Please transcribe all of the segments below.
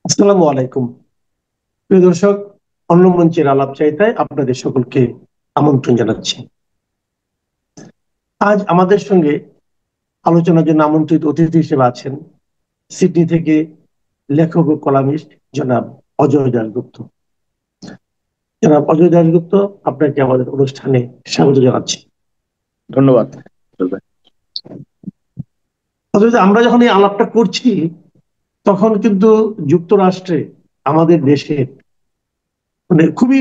আসসালামু আলাইকুম। প্রিয় দর্শক, অন্য মঞ্চের আলাপ চাইতায় আপনাদের সকলকে আমন্ত্রণ জানাচ্ছি। আজ আমাদের সঙ্গে আলোচনার জন্য আমন্ত্রিত অতিথি হিসেবে আছেন সিডনি থেকে লেখক ও কলামিস্ট জনাব অজয় দাশগুপ্ত। জনাব অজয় দাশগুপ্ত, আপনাকে আমাদের অনুষ্ঠানে স্বাগত জানাচ্ছি। ধন্যবাদ। অজয় দা, আমরা যখন এই আলাপটা করছি তখন কিন্তু যুক্তরাষ্ট্রে আমাদের দেশের খুবই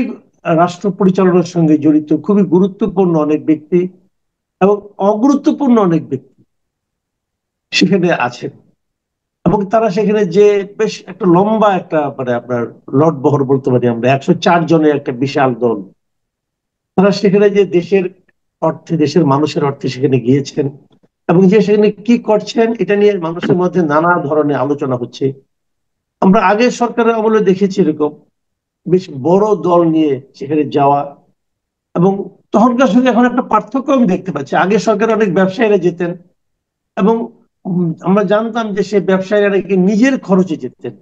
রাষ্ট্র পরিচালনার সঙ্গে জড়িত খুবই গুরুত্বপূর্ণ অনেক ব্যক্তি এবং অগুরুত্বপূর্ণ অনেক ব্যক্তি সেখানে আছেন, এবং তারা সেখানে যে বেশ একটা লম্বা একটা আপনার লট বহর বলতে পারি আমরা, 104 জনের একটা বিশাল দল। তারা সেখানে যে দেশের অর্থে, দেশের মানুষের অর্থে সেখানে গিয়েছেন এবং যে সেখানে কি করছেন এটা নিয়ে মানুষের মধ্যে নানা ধরনের আলোচনা হচ্ছে। আমরা আগের সরকারের আমলে দেখেছি এরকম বেশ বড় দল নিয়ে সেখানে যাওয়া, এবং তখনকার সঙ্গে এখন একটা পার্থক্য আমি দেখতে পাচ্ছি। আগের সরকারে অনেক ব্যবসায়ীরা যেতেন এবং আমরা জানতাম যে সে ব্যবসায়ীরা নাকি নিজের খরচে যেতেন,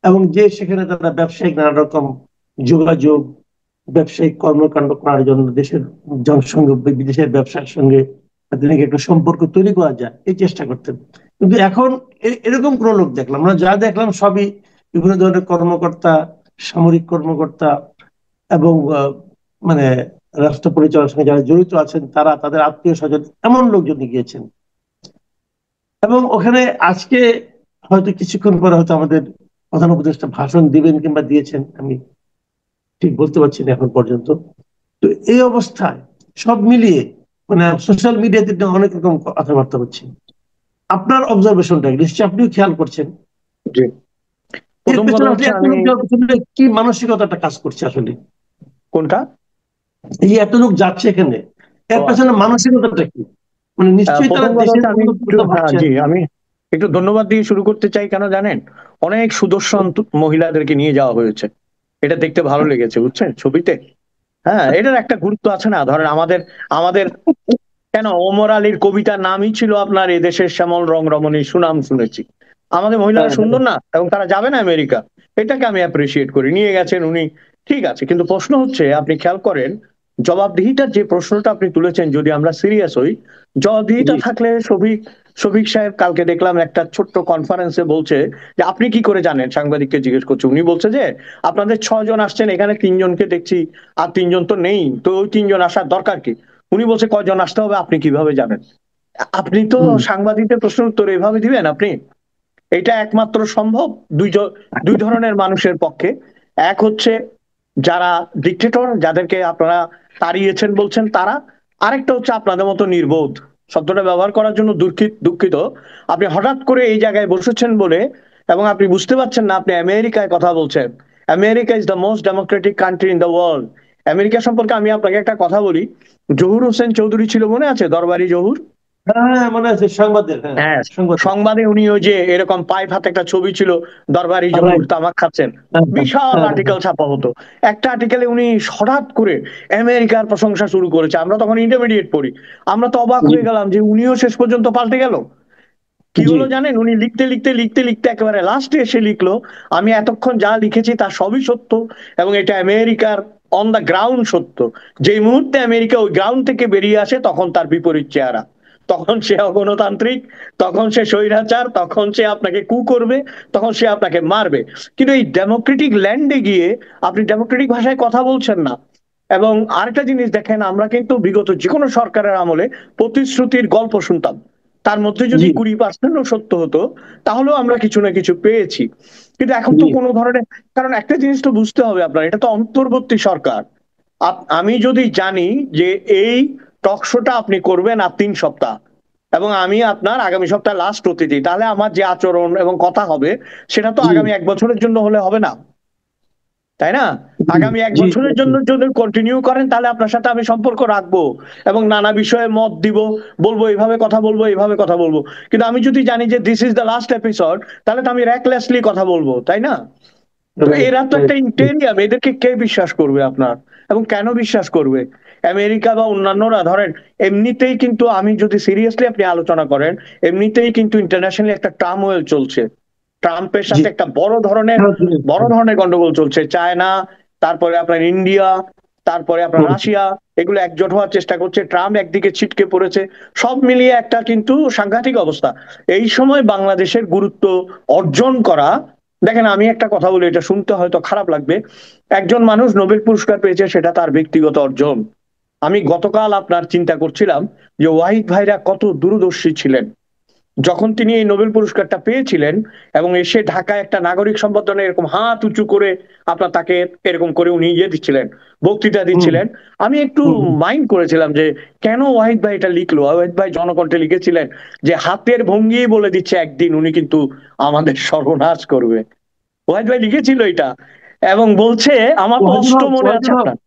এবং যে সেখানে তারা ব্যবসায়িক নানা রকম যোগাযোগ, ব্যবসায়িক কর্মকাণ্ড করার জন্য দেশের জনসংখ্যা, বিদেশের ব্যবসার সঙ্গে তাদের নাকি একটা সম্পর্ক তৈরি করা যায় এই চেষ্টা করতেন। কিন্তু এখন এরকম কোন লোক দেখলাম, আমরা যা দেখলাম সবই বিভিন্ন ধরনের কর্মকর্তা, সামরিক কর্মকর্তা এবং মানে রাষ্ট্র পরিচালনার সঙ্গে যারা জড়িত আছেন তারা, তাদের আত্মীয় স্বজন, এমন লোকজন গিয়েছেন। এবং ওখানে আজকে হয়তো কিছুক্ষণ পরে হয়তো আমাদের প্রধান উপদেষ্টা ভাষণ দিবেন কিংবা দিয়েছেন, আমি ঠিক বলতে পারছি না এখন পর্যন্ত। তো এই অবস্থায় সব মিলিয়ে সোশ্যাল মিডিয়াতে অনেক রকম কথাবার্তা হচ্ছে। আপনার অবজারভেশনটা নিশ্চয়ই আপনিও খেয়াল করছেন। জি, এর প্রথম কথা পেছনে আসলে হচ্ছে এত আমি লোক যাওয়ার পেছনে কি মানসিকতাটা কাজ করছে আসলে? কোনটা? এই এত লোক যাচ্ছে এখানে, ও এর পেছনে আচ্ছা। মানসিকতাটা কি? নিশ্চয়ই তারা প্রথম কথা দেশের হচ্ছে আমি উন্নতির একটু, কথা হ্যাঁ ভাবছেন। জি, আমি একটু ধন্যবাদ দিয়ে শুরু করতে চাই। কেন জানেন? অনেক সুদর্শন মহিলাদেরকে নিয়ে যাওয়া হয়েছে। এটা দেখতে ভালো লেগেছে, বুঝছেন ছবিতে। হ্যাঁ, এটার একটা গুরুত্ব আছে না? ধরেন আমাদের আমাদের কেন ওমর আলীর কবিতার নামই ছিল আপনার এদেশের শ্যামল রং রমণী সুনাম শুনেছি। আমাদের মহিলারা হ্যাঁ, সুন্দর না, এবং তারা যাবে না আমেরিকা। এটাকে আমি অ্যাপ্রিসিয়েট করি। নিয়ে গেছেন উনি, ঠিক আছে। কিন্তু প্রশ্ন হচ্ছে, আপনি খেয়াল করেন, জবাবদিহিতার যে প্রশ্নটা আপনি তুলেছেন, যদি আমরা সিরিয়াস হই, জবাবদিহিতা জি থাকলে শফিক শফিক সাহেব কালকে দেখলাম একটা ছোট্ট কনফারেন্সে বলছে যে আপনি কি করে জানেন, সাংবাদিককে জিজ্ঞেস করছে। উনি বলছে যে আপনাদের 6 জন আসছেন, এখানে 3 জনকে দেখছি, আর 3 জন তো নেই, তো ওই 3 জন আসার দরকার কি? উনি বলছে কয়জন আসতে হবে আপনি কিভাবে জানেন? আপনি তো হুম, সাংবাদিকদের প্রশ্নের উত্তর এভাবে দিবেন আপনি? এটা একমাত্র সম্ভব দুই ধরনের মানুষের পক্ষে। এক হচ্ছে যারা ডিক্টেটর, যাদেরকে আপনারা তাড়িয়েছেন বলছেন তারা। আরেকটা হচ্ছে আপনাদের মতো নির্বোধ, শব্দটা ব্যবহার করার জন্য দুঃখিত দুঃখিত। আপনি হঠাৎ করে এই জায়গায় বসেছেন বলে, এবং আপনি বুঝতে পারছেন না আপনি আমেরিকায় কথা বলছেন। America is the most Democratic country in the world. America সম্পর্কে আমি আপনাকে একটা কথা বলি। জহুর হোসেন চৌধুরী ছিল, মনে আছে? দরবারি জহুর। হ্যাঁ হ্যাঁ, মনে আছে সংবাদের, হ্যাঁ হ্যাঁ, সংবাদের। সংবাদে উনি ওই যে এরকম পাইপ হাতে একটা ছবি ছিল, দরবারি জহুর রাইট। তামাক খাচ্ছেন, হ্যাঁ হ্যাঁ বিশাল হ্যাঁ হ্যাঁ, আর্টিকেল ছাপা হতো। একটা আর্টিকেলে উনি হঠাৎ করে আমেরিকার প্রশংসা শুরু করেছে। আমরা তখন ইন্টারমিডিয়েট পড়ি, আমরা তো অবাক জি হয়ে গেলাম যে উনিও শেষ পর্যন্ত পাল্টে গেল। কি জি হলো জানেন? উনি লিখতে লিখতে লিখতে লিখতে একেবারে লাস্টে এসে লিখলো, আমি এতক্ষণ যা লিখেছি তা সবই সত্য, এবং এটা আমেরিকার অন দা গ্রাউন্ড সত্য। যেই মুহূর্তে আমেরিকা ওই গ্রাউন্ড থেকে বেরিয়ে আসে তখন তার বিপরীত চেহারা। তখন সে অগণতান্ত্রিক, তখন সে স্বৈরাচার, তখন সে আপনাকে কু করবে, তখন সে আপনাকে মারবে। কিন্তু এই ডেমোক্রেটিক ল্যান্ডে গিয়ে আপনি ডেমোক্রেটিক ভাষায় কথা বলছেন না। এবং আরেকটা জিনিস দেখেন, আমরা কিন্তু বিগত যে কোনো সরকারের আমলে প্রতিশ্রুতির গল্প শুনতাম। তার মধ্যে যদি জি 20% সত্য হতো, তাহলেও আমরা কিছু না কিছু পেয়েছি। কিন্তু এখন তো জি কোনো ধরনের, কারণ একটা জিনিস তো বুঝতে হবে আপনার, এটা তো অন্তর্বর্তী সরকার। আমি যদি জানি যে এই টক শোটা আপনি করবেন আর 3 সপ্তাহ, এবং আমি আপনার আগামী সপ্তাহে লাস্ট অতিথি, তাহলে আমার যে আচরণ এবং কথা হবে সেটা তো জি আগামী 1 বছরের জন্য হলে হবে না, তাই না? জি আগামী এক জি বছরের জন্য যদি কন্টিনিউ করেন, তাহলে আপনার সাথে আমি সম্পর্ক রাখবো এবং নানা বিষয়ে মত দিব, বলবো এইভাবে কথা বলবো, এইভাবে কথা বলবো। কিন্তু আমি যদি জানি যে this is the last episode, তাহলে তো আমি র্যাকলেসলি কথা বলবো, তাই না? তো রাইট এরা তো রাইট। একটা ইন্টেরিয়াম, এদেরকে কে বিশ্বাস করবে আপনার, এবং কেন বিশ্বাস করবে? আমেরিকা বা অন্যান্যরা ধরেন, এমনিতেই কিন্তু, আমি যদি সিরিয়াসলি আপনি আলোচনা করেন, এমনিতেই কিন্তু ইন্টারন্যাশনালি একটা টার্মোয়েল চলছে। ট্রাম্পের জি। সাথে একটা বড় ধরনের গন্ডগোল চলছে। চায়না, তারপরে আপনার ইন্ডিয়া, তারপরে আপনার হুম, রাশিয়া, এগুলো একজোট হওয়ার চেষ্টা করছে। ট্রাম্প একদিকে ছিটকে পড়েছে। সব মিলিয়ে একটা কিন্তু সাংঘাতিক অবস্থা। এই সময় বাংলাদেশের গুরুত্ব অর্জন করা, দেখেন আমি একটা কথা বলি, এটা শুনতে হয়তো খারাপ লাগবে, একজন মানুষ নোবেল পুরস্কার পেয়েছে, সেটা তার ব্যক্তিগত অর্জন। আমি গতকাল আপনার চিন্তা করছিলাম যে ওয়াহিদ ভাইরা কত দূরদর্শী ছিলেন। যখন তিনি এই নোবেল পুরস্কারটা পেয়েছিলেন এবং এসে ঢাকায় একটা নাগরিক সম্বর্ধনা এরকম হাত উঁচু করে আপনার তাকে এরকম করে উনি ইয়ে দিচ্ছিলেন, বক্তৃতা হুম, দিচ্ছিলেন, আমি একটু হুম, হুম। মাইন্ড করেছিলাম যে কেন ওয়াহিদ ভাই এটা লিখলো। ওয়াহিদ ভাই জনকণ্ঠে লিখেছিলেন যে হাতের ভঙ্গি বলে দিচ্ছে একদিন উনি কিন্তু আমাদের সর্বনাশ করবে। ওয়াহিদ ভাই লিখেছিল এটা এবং বলছে, আমার ওয়াহিদুল স্পষ্ট হক, মনে আছে ওয়াহিদুল হক, আপনার,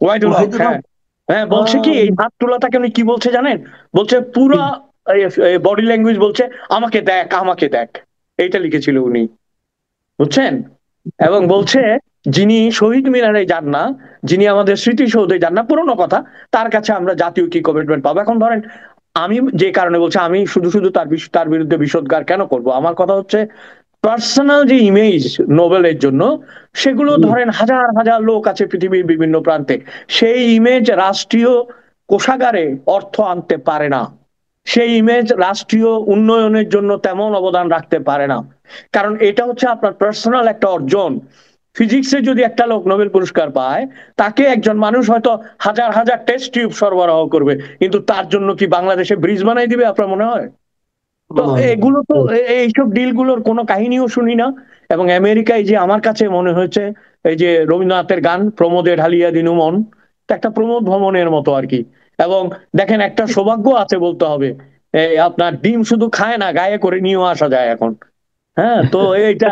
ওয়াহিদুল হক, ওয়াহিদুল হ্যাঁ। হক। হ্যাঁ, বলছে কি আহ, এই হাত তোলাটাকে উনি কি বলছে জানেন? বলছে কি? পুরা বডি ল্যাঙ্গুয়েজ বলছে আমাকে দেখ, আমাকে দেখ। এইটা লিখেছিল উনি, বুঝছেন? এবং বলছে যিনি শহীদ মিনারে যান না, যিনি আমাদের স্মৃতিসৌধে যান না, পুরোনো কথা, তার কাছে আমরা জাতীয় কি কমিটমেন্ট পাবো। এখন ধরেন আমি যে কারণে বলছি, আমি শুধু শুধু তার বিরুদ্ধে বিষোদ্গার কেন করব? আমার কথা হচ্ছে পার্সোনাল যে ইমেজ নোবেলের জন্য, সেগুলো জি। ধরেন হাজার হাজার লোক আছে পৃথিবীর বিভিন্ন প্রান্তে, সেই ইমেজ রাষ্ট্রীয় কোষাগারে অর্থ আনতে পারে না, সেই ইমেজ রাষ্ট্রীয় উন্নয়নের জন্য তেমন অবদান রাখতে পারে না। কারণ এটা হচ্ছে আপনার পার্সোনাল একটা অর্জন। ফিজিক্সে যদি একটা লোক নোবেল পুরস্কার পায়, তাকে একজন মানুষ হয়তো হাজার হাজার টেস্ট টিউব সরবরাহ করবে, কিন্তু তার জন্য কি বাংলাদেশে ব্রিজ বানাই দিবে আপনার মনে হয়? তো না, এগুলো তো না। এইসব ডিলগুলোর কোনো কাহিনীও শুনি না। এবং আমেরিকায় যে আমার কাছে মনে হয়েছে, এই যে রবীন্দ্রনাথের গান প্রমোদে ঢালিয়া দিনু মন, তা একটা প্রমোদ ভ্রমণের মতো আর কি। এবং দেখেন একটা সৌভাগ্য আছে বলতে হবে, এই আপনার ডিম শুধু খায় না, গায়ে করে নিয়েও আসা যায় এখন। হ্যাঁ, তো এইটা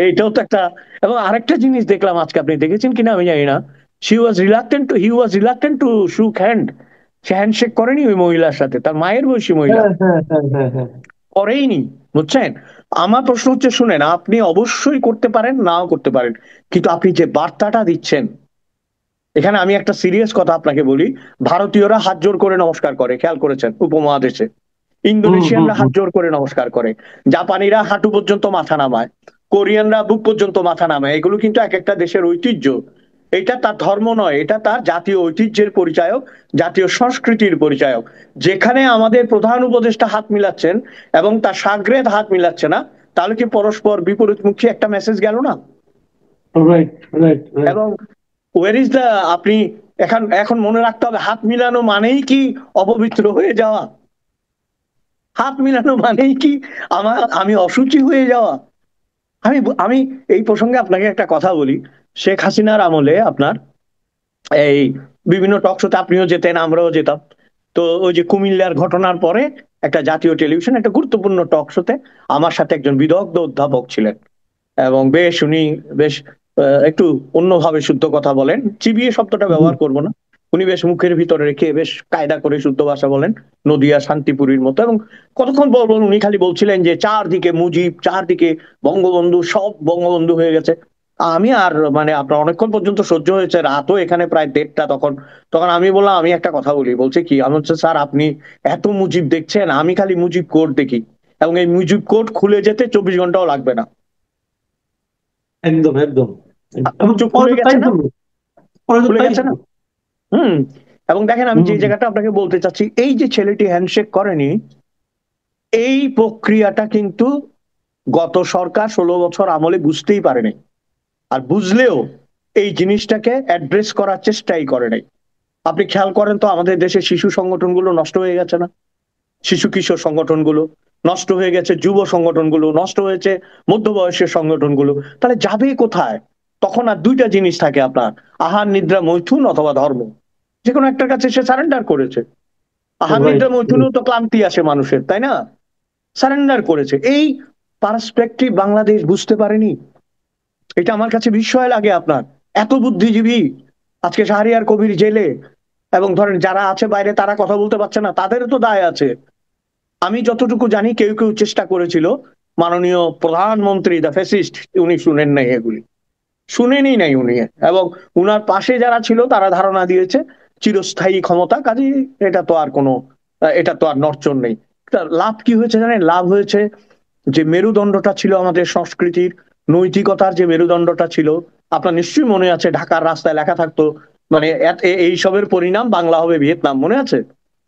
এইটাও তো একটা। এবং আরেকটা জিনিস দেখলাম আজকে, আপনি দেখেছেন কিনা আমি জানি না, হি ওয়াজ রিলাক্টেন্ট টু শুক হ্যান্ড। সে হ্যান্ডশেক করেনি ওই মহিলার সাথে, তার মায়ের বয়সী মহিলা, হ্যাঁ, হ্যাঁ, হ্যাঁ, হ্যাঁ, হ্যাঁ। করেইনি, বুঝছেন? আমার প্রশ্ন হচ্ছে, শুনেন, আপনি অবশ্যই করতে পারেন, নাও করতে পারেন, কিন্তু আপনি যে বার্তাটা দিচ্ছেন, এখানে আমি একটা সিরিয়াস কথা আপনাকে বলি, ভারতীয়রা হাত জোর করে নমস্কার করে, খেয়াল করেছেন উপমহাদেশে? হুম, হুম, ইন্দোনেশিয়ানরা হাত হুম। জোর করে নমস্কার করে, জাপানিরা হাঁটু পর্যন্ত মাথা নামায়, কোরিয়ানরা বুক পর্যন্ত মাথা নামায়। এগুলো কিন্তু এক একটা দেশের ঐতিহ্য। এটা তার ধর্ম নয়, এটা তার জাতীয় ঐতিহ্যের পরিচায়ক, জাতীয় সংস্কৃতির পরিচায়ক। যেখানে আমাদের প্রধান উপদেষ্টা হাত মিলাচ্ছেন এবং তার সাগরেদ হাত মিলাচ্ছে না, তাহলে কি পরস্পর বিপরীতমুখী একটা মেসেজ গেল না? Right, right, right. এবং ওয়ার ইজ দ্য, আপনি এখন এখন মনে রাখতে হবে, হাত মিলানো মানেই কি অপবিত্র হয়ে যাওয়া? হাত মিলানো মানেই কি আমি অশুচি হয়ে যাওয়া? আমি আমি এই প্রসঙ্গে আপনাকে একটা কথা বলি। শেখ হাসিনার আমলে আপনার এই বিভিন্ন টক শোতে আপনিও যেতেন, আমরাও যেতাম। তো ওই যে কুমিল্লার ঘটনার পরে একটা জাতীয় টেলিভিশন একটা গুরুত্বপূর্ণ টক শোতে আমার সাথে একজন বিদগ্ধ অধ্যাপক ছিলেন, এবং বেশ উনি বেশ একটু অন্যভাবে শুদ্ধ কথা বলেন, চিবিয়ে শব্দটা জি। ব্যবহার করব না, উনি বেশ মুখের ভিতরে রেখে বেশ কায়দা করে শুদ্ধ ভাষা বলেন, নদিয়া শান্তিপুরীর মতো। এবং কতক্ষণ বলবেন, উনি খালি বলছিলেন যে চারদিকে মুজিব, চারদিকে বঙ্গবন্ধু, সব বঙ্গবন্ধু হয়ে গেছে। আমি আর মানে আপনার অনেকক্ষণ পর্যন্ত সহ্য হয়েছে, রাতও এখানে প্রায় 1:30। তখন তখন আমি বললাম, আমি একটা কথা বলি। বলছে কি? আমি হচ্ছে, স্যার আপনি এত মুজিব দেখছেন, আমি খালি মুজিব কোড দেখি, এবং এই মুজিব কোড খুলে যেতে 24 ঘন্টাও লাগবে না। একদম, একদম। এবং চোখ পরে খুলে তো তাই গেছে না? হলো। পরে তো খুলে তাই গেছে না? হলো। হুম। এবং দেখেন আমি যে হুম। জায়গাটা আপনাকে বলতে চাচ্ছি, এই যে ছেলেটি হ্যান্ডশেক করেনি, এই প্রক্রিয়াটা কিন্তু গত সরকার 16 বছর আমলে বুঝতেই পারেনি। আর বুঝলেও এই জিনিসটাকে অ্যাড্রেস করার চেষ্টাই করে নাই। আপনি খেয়াল করেন তো, আমাদের দেশে শিশু সংগঠনগুলো নষ্ট হয়ে গেছে না? শিশু কিশোর সংগঠনগুলো নষ্ট হয়ে গেছে, যুব সংগঠনগুলো নষ্ট হয়েছে, মধ্যবয়সের সংগঠনগুলো। তাহলে যাবে কোথায়? তখন আর দুইটা জিনিস থাকে আপনার, আহার নিদ্রা মৈথুন অথবা ধর্ম। যে কোনো একটার কাছে সে সারেন্ডার করেছে। আহার রাইট। নিদ্রা মৈথুনেও তো ক্লান্তি আসে মানুষের, তাই না? সারেন্ডার করেছে। এই পার্সপেক্টিভ বাংলাদেশ বুঝতে পারেনি। এটা আমার কাছে বিস্ময় লাগে আপনার। এত বুদ্ধিজীবী আজকে শাহরিয়ার কবির জেলে, এবং ধরেন যারা আছে বাইরে তারা কথা বলতে পারছে না, তাদেরও তো দায় আছে। আমি যতটুকু জানি কেউ কেউ চেষ্টা করেছিল, মাননীয় প্রধানমন্ত্রী দা ফ্যাসিস্ট, উনি শুনেন নাই এগুলি, শুনেনি নাই উনি। এবং উনার পাশে যারা ছিল তারা ধারণা দিয়েছে চিরস্থায়ী ক্ষমতা, কাজে এটা তো আর কোনো, এটা তো আর নড়চড় নেই। লাভ কি হয়েছে জানেন? লাভ হয়েছে যে মেরুদণ্ডটা ছিল আমাদের সংস্কৃতির, নৈতিকতার যে মেরুদণ্ডটা ছিল, আপনার নিশ্চয়ই মনে আছে ঢাকার রাস্তায় লেখা থাকতো মানে এইসবের পরিণাম বাংলা হবে ভিয়েতনাম, মনে আছে?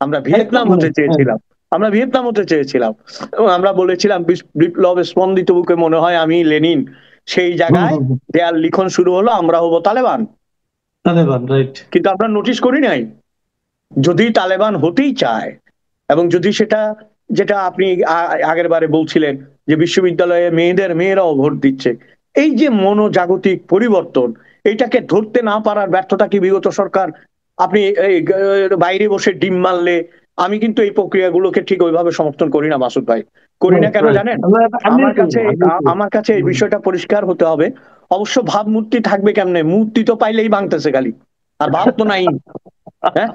আমরা একদম ভিয়েতনাম মনে হতে আছে, হ্যাঁ। চেয়েছিলাম, আমরা ভিয়েতনাম হতে চেয়েছিলাম, এবং আমরা বলেছিলাম বিপ্লবে স্পন্দিত বুকে মনে হয় আমি লেনিন। সেই হুম জায়গায় হুম হুম। দেয়াল লিখন শুরু হলো, আমরা হব তালেবান। তালেবান, রাইট। কিন্তু আমরা নোটিশ করি নাই, যদি তালেবান হতেই চায় এবং যদি সেটা, যেটা আপনি আগের বারে বলছিলেন যে বিশ্ববিদ্যালয়ে মেয়েরাও ভোট দিচ্ছে, এই যে মনোজাগতিক পরিবর্তন, এইটাকে ধরতে না পারার ব্যর্থতা কি বিগত সরকার? আপনি এই বাইরে বসে ডিম মারলে, আমি কিন্তু এই প্রক্রিয়াগুলোকে ঠিক ওইভাবে সমর্থন করি না মাসুদ ভাই। করি না রাইট কেন রাইট, জানেন? আমিও আমার করি কাছে না, আমিও করি না। আমার কাছে এই হুম। বিষয়টা পরিষ্কার হতে হবে। অবশ্য ভাবমূর্তি থাকবে কেমনে? মূর্তি তো পাইলেই ভাঙতেছে খালি, আর ভাব তো নাই। হ্যাঁ,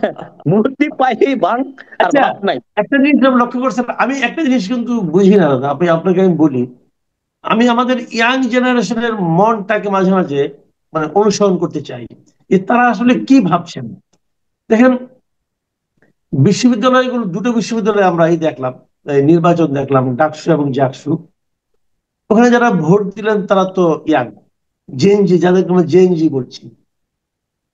মূর্তি পাইলেই ভাঙ, আর আচ্ছা, ভাব নাই। একটা জিনিস আমি লক্ষ্য করছেন, আমি একটা জিনিস কিন্তু বুঝি না দাদা, আপনাকে আমি বলি, আমি আমাদের ইয়াং জেনারেশনের মনটাকে মাঝে মাঝে মানে অনুসরণ করতে চাই, যে তারা আসলে কি ভাবছেন। দেখেন, বিশ্ববিদ্যালয়গুলো, দুটো বিশ্ববিদ্যালয়ে আমরা এই দেখলাম, এই নির্বাচন দেখলাম, ডাকসু এবং জাকসু। ওখানে যারা ভোট দিলেন তারা তো ইয়াং, জেনজি, যাদেরকে আমরা জেনজি বলছি,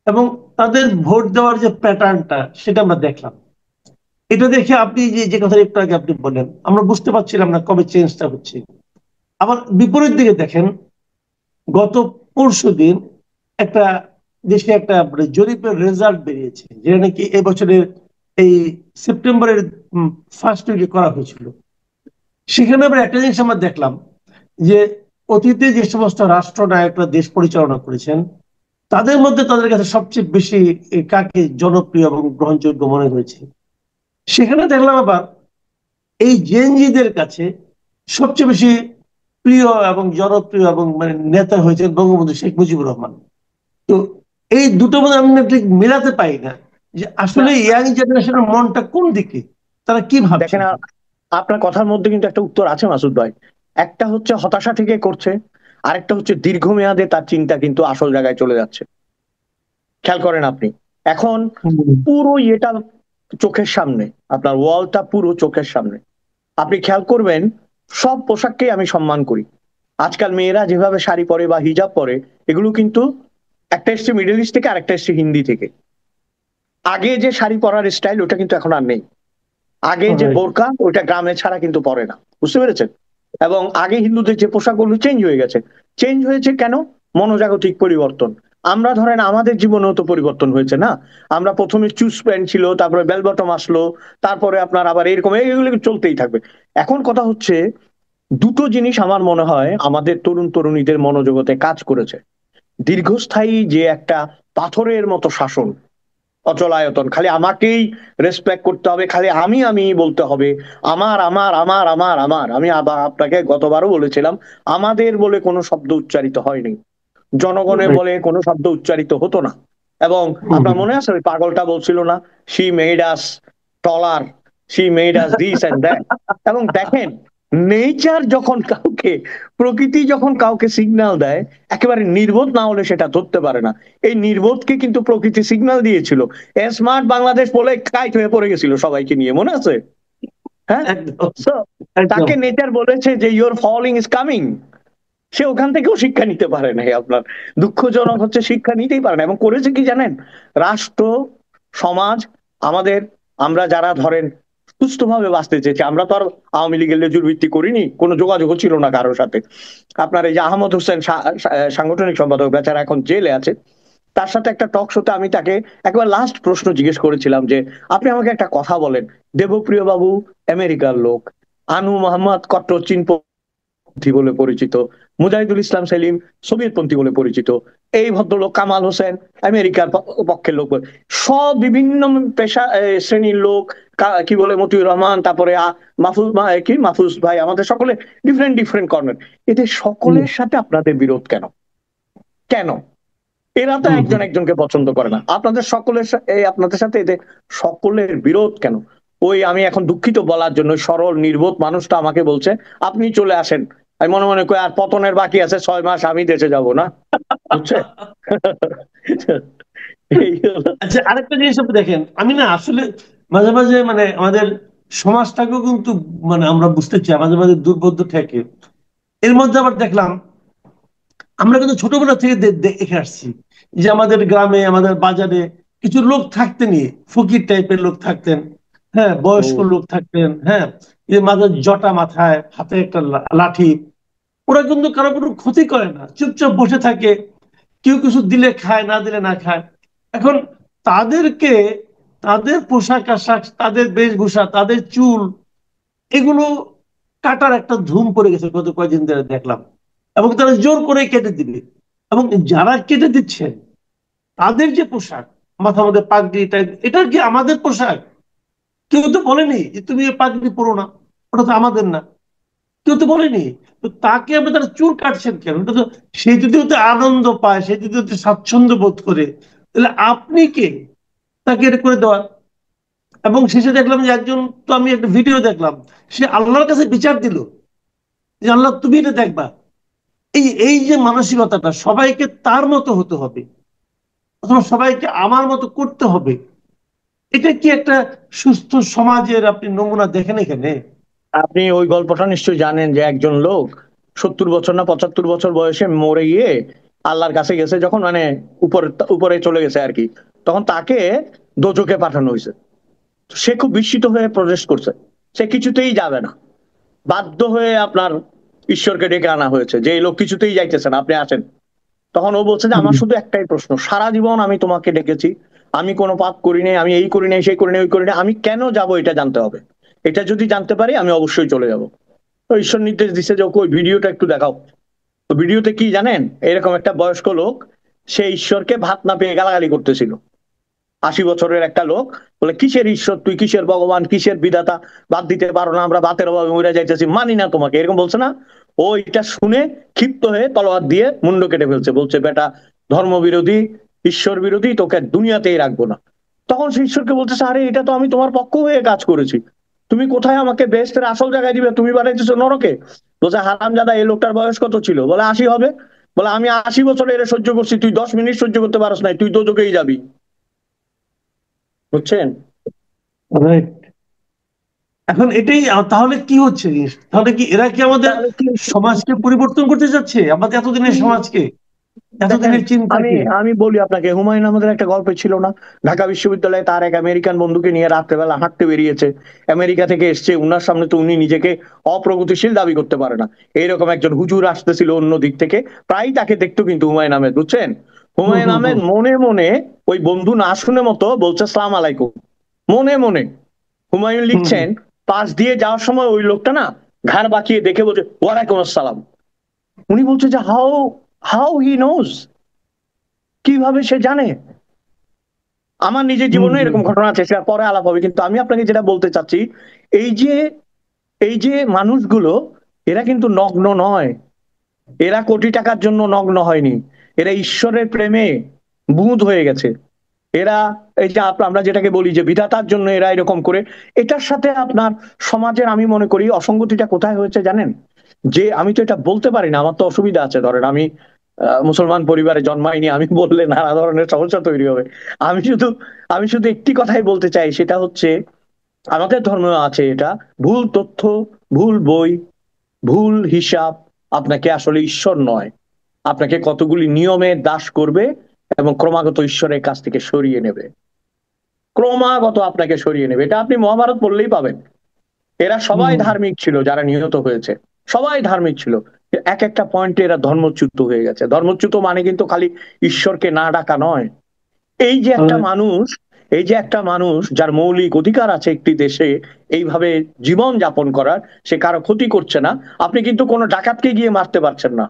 এবং তাদের ভোট দেওয়ার যে প্যাটার্নটা সেটা আমরা দেখলাম। এটা দেখে আপনি যে যে কথা একটু আগে আপনি বললেন, আমরা বুঝতে পারছিলাম না কবে চেঞ্জটা হচ্ছে। আবার বিপরীত দিকে দেখেন, গত পরশু দিন একটা দেশে একটা মানে জরিপের রেজাল্ট বেরিয়েছে, যেটা নাকি এবছরের এই সেপ্টেম্বরের ফার্স্ট উইকে করা হয়েছিল। সেখানে আমরা একটা জিনিস আমরা দেখলাম, যে অতীতে যে সমস্ত রাষ্ট্রনায়করা দেশ পরিচালনা করেছেন, তাদের মধ্যে তাদের কাছে সবচেয়ে বেশি কাকে জনপ্রিয় এবং গ্রহণযোগ্য মনে হয়েছে। সেখানে দেখলাম আবার এই জেনজিদের কাছে সবচেয়ে বেশি প্রিয় এবং জনপ্রিয় এবং মানে নেতা হয়েছেন বঙ্গবন্ধু শেখ মুজিবুর রহমান। তো এই দুটো মধ্যে আমি ঠিক মেলাতে পাই না, যে না, আসলে ইয়াং জেনারেশনের মনটা কোন দিকে, তারা কি দেখেন ভাবছেন। আপনার কথার মধ্যে কিন্তু একটা উত্তর আছে মাসুদ ভাই। একটা হচ্ছে হতাশা থেকে করছে, আরেকটা হচ্ছে দীর্ঘমেয়াদে তার চিন্তা কিন্তু আসল জায়গায় চলে যাচ্ছে। খেয়াল করেন আপনি, এখন হুম, পুরো এটা চোখের সামনে, আপনার ওয়ালটা পুরো চোখের সামনে। আপনি খেয়াল করবেন, সব পোশাককেই আমি সম্মান করি। আজকাল মেয়েরা যেভাবে শাড়ি পরে বা হিজাব পরে, এগুলো কিন্তু একটা এসছে মিডল ইস্ট থেকে, আরেকটা এসছে হিন্দি থেকে। আগে যে শাড়ি পরার স্টাইল, ওটা কিন্তু এখন আর নেই। আগে যে right. বোরকা, ওইটা গ্রামে ছাড়া কিন্তু পরে না, বুঝতে পেরেছেন? এবং আগে হিন্দুদের যে পোশাকগুলো চেঞ্জ হয়ে গেছে। চেঞ্জ হয়েছে কেন? মনোজাগতিক পরিবর্তন। আমরা ধরেন আমাদের জীবনেও তো পরিবর্তন হয়েছে না? আমরা প্রথমে চুজ প্যান্ট ছিল, তারপরে বেল বটম আসলো, তারপরে আপনার আবার এরকম, এগুলো চলতেই থাকবে। এখন কথা হচ্ছে, দুটো জিনিস আমার মনে হয় আমাদের তরুণ তরুণীদের মনোজগতে কাজ করেছে। দীর্ঘস্থায়ী যে একটা পাথরের মতো শাসন, অচলায়তন, খালি আমাকেই রেসপেক্ট করতে হবে, খালি আমি বলতে হবে, আমার আমার আমার আমার আমার। আমি আবার আপনাকে গতবারও বলেছিলাম, আমাদের বলে কোনো শব্দ উচ্চারিত হয়নি, জনগণের Right. বলে কোনো শব্দ উচ্চারিত হতো না। এবং হুম, আপনার হুম। মনে আছে ওই পাগলটা বলছিল না, she made us taller, she made us this and that. এবং দেখেন, নেচার যখন কাউকে, প্রকৃতি যখন কাউকে সিগন্যাল দেয়, একেবারে নির্বোধ না হলে সেটা ধরতে পারে না। এই নির্বোধকে কিন্তু প্রকৃতি সিগন্যাল দিয়েছিল। স্মার্ট বাংলাদেশ বলে কাইট হয়ে পড়ে গেছিল সবাইকে নিয়ে, মনে আছে? হ্যাঁ। একদম So, একদম। তাকে নেচার বলেছে যে ইউর ফলিং ইজ কামিং। সে ওখান থেকেও শিক্ষা নিতে পারে নাই। আপনার দুঃখজনক হচ্ছে, শিক্ষা নিতেই পারে না। এবং করেছে কি জানেন? রাষ্ট্র, সমাজ, আমাদের, আমরা যারা ধরেন সুস্থভাবে বাঁচতে চেয়েছি, আমরা তো আর আওয়ামী লীগের লেজুর ভিত্তি করিনি, কোনো যোগাযোগও ছিল না কারোর সাথে। আপনার এই যে আহমদ হোসেন সাংগঠনিক সম্পাদক, বেচারা এখন জেলে আছে, তার সাথে একটা টক শোতে আমি তাকে একবার লাস্ট প্রশ্ন জিজ্ঞেস করেছিলাম যে আপনি আমাকে একটা কথা বলেন, দেবপ্রিয় বাবু আমেরিকার লোক, আনু মোহাম্মদ কট্টর পন্থী বলে পরিচিত, মুজাহিদুল ইসলাম সেলিম সোভিয়েত পন্থী বলে পরিচিত, এই ভদ্রলোক কামাল হোসেন আমেরিকার পক্ষের লোক, সব বিভিন্ন পেশা শ্রেণীর লোক, কি বলে মতিউর রহমান, তারপরে মাহফুজ কি মাহফুজ ভাই, আমাদের সকলে ডিফারেন্ট ডিফারেন্ট কর্নার। এদের হুম, সকলের সাথে আপনাদের বিরোধ কেন? কেন? এরা তো হুম, একজন হুম। একজনকে পছন্দ করে না, আপনাদের সকলের আপনাদের সাথে এদের সকলের বিরোধ কেন? ওই আমি এখন দুঃখিত বলার জন্য, সরল নির্বোধ মানুষটা আমাকে বলছে আপনি চলে আসেন। আমি মনে মনে করি আর পতনের বাকি আছে 6 মাস, আমি দেশে যাব না, বুঝছে? এই হলো। আচ্ছা, আরেকটা জিনিস আপনি দেখেন, আমি না আসলে মাঝে মাঝে মানে আমাদের সমাজটাকেও কিন্তু মানে আমরা বুঝতে চাই, মাঝে মাঝে দুর্বোধ্য ঠেকে। এর মধ্যে আবার দেখলাম আমরা কিন্তু ছোটবেলা থেকে দেখে আসছি যে আমাদের গ্রামে, আমাদের বাজারে কিছু লোক থাকতেনই, ফকির টাইপের লোক থাকতেন, হ্যাঁ, বয়স্ক হুম। লোক থাকতেন, হ্যাঁ, যে মাথায় জটা, মাথায় হাতে একটা লাঠি। ওরা কিন্তু কারো কোনো ক্ষতি করে না, চুপচাপ বসে থাকে, কেউ কিছু দিলে খায়, না দিলে না খায়। এখন তাদেরকে, তাদের পোশাক আশাক, তাদের বেশভূষা, তাদের চুল, এগুলো কাটার একটা ধুম পড়ে গেছে গত কয়েকদিন ধরে দেখলাম, এবং তারা জোর করে কেটে দিবে। এবং যারা কেটে দিচ্ছেন তাদের যে পোশাক, মাথা মধ্যে পাগড়ি টাইপ, এটা কি আমাদের পোশাক? কেউ তো বলেনি যে তুমি এই পাগড়ি পরো না, ওটা তো আমাদের না, কেউ তো বলেনি। তো তাকে আপনি তারা চুল কাটছেন কেন? এটা তো, সে যদি ওতে আনন্দ পায়, সে যদি ওতে স্বাচ্ছন্দ্য বোধ করে, তাহলে আপনি কে তাকে এটা করে দেওয়ার? এবং শেষে দেখলাম যে একজন, তো আমি একটা ভিডিও দেখলাম, সে আল্লাহর কাছে বিচার দিল যে আল্লাহ তুমি এটা দেখবা। এই এই যে মানসিকতাটা, সবাইকে তার মতো হতে হবে অথবা সবাইকে আমার মতো করতে হবে, এটা কি একটা সুস্থ সমাজের আপনি নমুনা দেখেন এখানে? আপনি ওই গল্পটা নিশ্চয়ই জানেন যে একজন লোক 70 বছর না 75 বছর বয়সে মরে গিয়ে আল্লাহর কাছে গেছে, যখন মানে উপরে উপরে চলে গেছে আর কি, তখন তাকে দোজখে পাঠানো হয়েছে। সে খুব বিস্মিত হয়ে প্রবেশ করছে, সে কিছুতেই যাবে না, বাধ্য হয়ে আপনার ঈশ্বরকে ডেকে আনা হয়েছে যে এই লোক কিছুতেই যাইতেছে না, আপনি আসেন। তখন ও বলছে যে আমার শুধু একটাই প্রশ্ন, সারা জীবন আমি তোমাকে ডেকেছি, আমি কোনো পাপ করি নাই, আমি এই করি নাই, সেই করি নাই, ওই করি নাই, আমি কেন যাব এটা জানতে হবে। এটা যদি জানতে পারি আমি অবশ্যই চলে যাব। তো ঈশ্বর নির্দেশ দিছে যে ওকে ওই ভিডিওটা একটু দেখাও। তো ভিডিওতে কি জানেন, এরকম একটা বয়স্ক লোক, সে ঈশ্বরকে ভাত না পেয়ে গালাগালি করতেছিল। 80 বছরের একটা লোক বলে, কিসের ঈশ্বর তুই, কিসের ভগবান, কিসের বিধাতা, বাদ দিতে পারো না, আমরা বাতের অভাবে মরে যাইতেছি, মানি না তোমাকে, এরকম বলছে না? ও এটা শুনে ক্ষিপ্ত হয়ে তলোয়ার দিয়ে মুন্ড কেটে ফেলছে, বলছে বেটা ধর্ম বিরোধী, ঈশ্বর বিরোধী, তোকে দুনিয়াতেই রাখবো না। তখন সে ঈশ্বরকে বলতেছে, আরে এটা তো আমি তোমার পক্ষ হয়ে কাজ করেছি, তুমি কোথায় আমাকে বেহেশতের আসল জায়গায় দিবে, তুমি বানাইতেছো নরকে। বলছে হারামজাদা, এই লোকটার বয়স কত ছিল? বলে 80 হবে। বলে আমি 80 বছর এর সহ্য করছি, তুই 10 মিনিট সহ্য করতে পারস নাই, তুই দোজখেই যাবি। বুঝছেন? রাইট। এখন এটাই তাহলে কি হচ্ছে জিনিস, তাহলে কি এরা কি আমাদের তাহলে কি, সমাজকে পরিবর্তন করতে যাচ্ছে, আমাদের এতদিনের সমাজকে, দেখেন, এতদিনের আমি চিন্তাকে? আমি বলি আপনাকে, হুমায়ুন আহমেদের একটা গল্প ছিল না, ঢাকা বিশ্ববিদ্যালয়ে তার এক আমেরিকান বন্ধুকে নিয়ে রাত্রেবেলা হাঁটতে বেরিয়েছে, আমেরিকা থেকে এসছে, উনার সামনে তো উনি নিজেকে অপ্রগতিশীল দাবি করতে পারে না, এইরকম একজন হুজুর আসতেছিল অন্য দিক থেকে, প্রায় তাকে দেখতো কিন্তু হুমায়ুন আহমেদ, বুঝছেন? হুম হুমায়ুন হুম আহমেদ হুম মনে মনে, ওই বন্ধু না শুনে মতো বলছে সালাম আলাইকুম, মনে মনে। হুমায়ুন হুম হুম। লিখছেন, পাশ দিয়ে যাওয়ার সময় ওই লোকটা না ঘাড় বাঁকিয়ে দেখে বলছে ওয়ালাইকুম আসসালাম। উনি বলছে যে হাউ হাউ হি নোজ, কিভাবে সে জানে। আমার নিজের হুম জীবনে হুম এরকম ঘটনা আছে, সেটা পরে আলাপ হবে, কিন্তু আমি আপনাকে যেটা বলতে চাচ্ছি, এই যে এই যে মানুষগুলো, এরা কিন্তু নগ্ন নয়, এরা কোটি টাকার জন্য নগ্ন হয়নি, এরা ঈশ্বরের প্রেমে বুঁদ হয়ে গেছে। এরা এই যে আমরা যেটাকে বলি যে বিধাতার জন্য এরা এরকম করে। এটার সাথে আপনার সমাজের আমি মনে করি অসঙ্গতিটা কোথায় হয়েছে জানেন, যে আমি তো এটা বলতে পারি না, আমার তো অসুবিধা আছে, ধরেন আমি মুসলমান পরিবারে জন্মাইনি, আমি বললে নানা ধরনের সমস্যা তৈরি হবে। আমি শুধু আমি শুধু একটি কথাই বলতে চাই, সেটা হচ্ছে আমাদের ধর্ম আছে এটা, ভুল তথ্য, ভুল বই, ভুল হিসাব আপনাকে আসলে ঈশ্বর নয়, আপনাকে কতগুলি নিয়মে দাস করবে এবং ক্রমাগত ঈশ্বরের কাছ থেকে সরিয়ে নেবে, ক্রমাগত আপনাকে সরিয়ে নেবে। এটা আপনি মহাভারত পড়লেই পাবেন। এরা সবাই হুম। ধার্মিক ছিল, যারা নিহত হয়েছে সবাই ধার্মিক ছিল, এক একটা পয়েন্টে এরা ধর্মচ্যুত হয়ে গেছে। ধর্মচ্যুত মানে কিন্তু খালি ঈশ্বরকে না ডাকা নয়। এই যে একটা Right. মানুষ, এই যে একটা মানুষ যার মৌলিক অধিকার আছে একটি দেশে এইভাবে জীবন যাপন করার, সে কারো ক্ষতি করছে না, আপনি কিন্তু কোনো ডাকাতকে গিয়ে মারতে পারছেন না,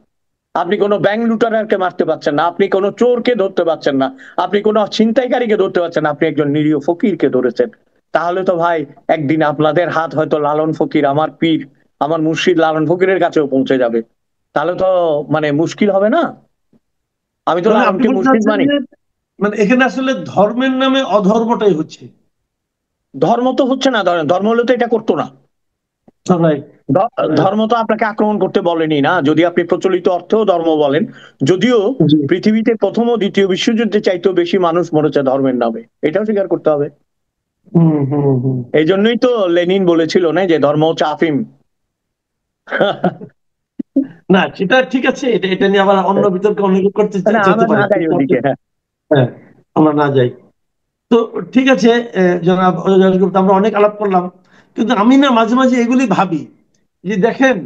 আপনি কোনো ব্যাংক লুটারারকে মারতে পারছেন না, আপনি কোনো চোরকে ধরতে পারছেন না, আপনি কোনো ছিনতাইকারীকে ধরতে পারছেন না, আপনি একজন নিরীহ ফকিরকে ধরেছেন। তাহলে তো ভাই একদিন আপনাদের হাত হয়তো লালন ফকির, আমার পীর, আমার মুর্শিদ লালন ফকিরের কাছেও পৌঁছে যাবে। তাহলে তো মানে মুশকিল হবে না? আমি তো মানে আপনি লালনকে বলতে মুর্শিদ চাচ্ছেন মানি। যে মানে এখানে আসলে ধর্মের নামে অধর্মটাই হচ্ছে? ধর্ম তো হচ্ছে না, ধরেন ধর্ম হলে তো এটা করতো না। রাইট। রাইট। ধর্ম তো আপনাকে আক্রমণ করতে বলেনি না, যদি আপনি প্রচলিত অর্থেও ধর্ম বলেন। যদিও জি। পৃথিবীতে প্রথম ও দ্বিতীয় বিশ্বযুদ্ধে চাইতেও বেশি মানুষ মরেছে ধর্মের নামে, এটাও স্বীকার করতে হবে। হুম হুম হুম। এই জন্যই তো লেনিন বলেছিল না যে ধর্ম হচ্ছে আফিম। না সেটা ঠিক আছে, এটা এটা নিয়ে আবার অন্য বিতর্কে অনেকে করতে না চাইতে আমরা পারে, না যাই কিন্তু ওদিকে, হ্যাঁ। হ্যাঁ, আমরা না যাই। তো ঠিক আছে, জনাব দাশগুপ্ত, আমরা অনেক আলাপ করলাম, কিন্তু আমি না মাঝে মাঝে এগুলি ভাবি যে দেখেন,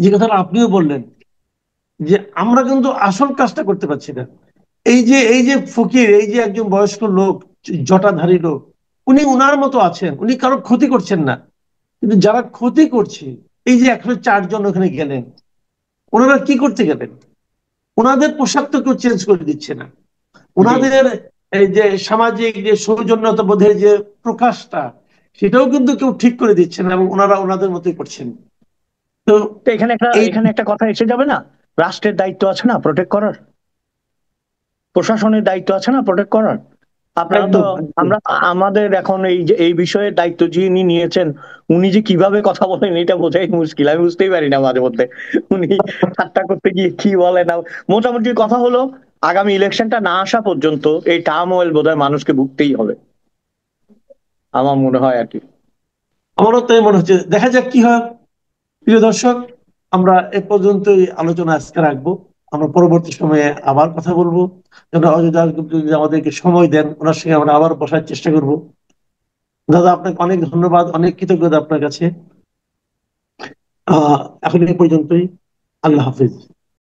যে কথাটা আপনিও বললেন, যে আমরা কিন্তু আসল কাজটা করতে পারছি না। এই যে ফকির, এই যে একজন বয়স্ক লোক, জটাধারী লোক, উনি উনার মতো আছেন, উনি কারো ক্ষতি করছেন না, কিন্তু যারা ক্ষতি করছে, এই যে 104 জন ওখানে গেলেন, ওনারা কি করতে গেলেন? ওনাদের পোশাক তো কেউ চেঞ্জ করে দিচ্ছে না, জি। ওনাদের এই যে সামাজিক যে সৌজন্যতা বোধের যে প্রকাশটা, সেটাও কিন্তু কেউ ঠিক করে দিচ্ছে না, এবং ওনারা ওনাদের মতোই করছেন। তো তো এখানে এই এখানে একটা কথা এসে যাবে না, রাষ্ট্রের দায়িত্ব আছে না প্রোটেক্ট করার, প্রশাসনের দায়িত্ব আছে না প্রোটেক্ট করার। আপনারা তো, একদম একদম। আমরা আমাদের এখন এই যে এই বিষয়ের দায়িত্ব যিনি নিয়েছেন, উনি যে কিভাবে কথা বলেন এটা বোঝাই মুশকিল, আমি বুঝতেই পারি না মাঝে মধ্যে উনি ঠাট্টা করতে গিয়ে কি বলেন। মোটামুটি কথা হলো, আগামী ইলেকশনটা না আসা পর্যন্ত এই টার্মোয়েল বোধহয় মানুষকে ভুগতেই হবে, আমার মনে হয় আর কি। আমারও তাই মনে হচ্ছে, দেখা যাক কি হয়। প্রিয় দর্শক, আমরা এ পর্যন্তই আলোচনা আজকে রাখবো। আমরা পরবর্তী সময়ে আবার কথা বলবো। যেন অজয় দাশগুপ্ত যদি আমাদেরকে সময় দেন, ওনার সঙ্গে আমরা আবার বসার চেষ্টা করব। দাদা, আপনাকে অনেক ধন্যবাদ, অনেক কৃতজ্ঞতা আপনার কাছে। এখন এই পর্যন্তই। আল্লাহ হাফিজ।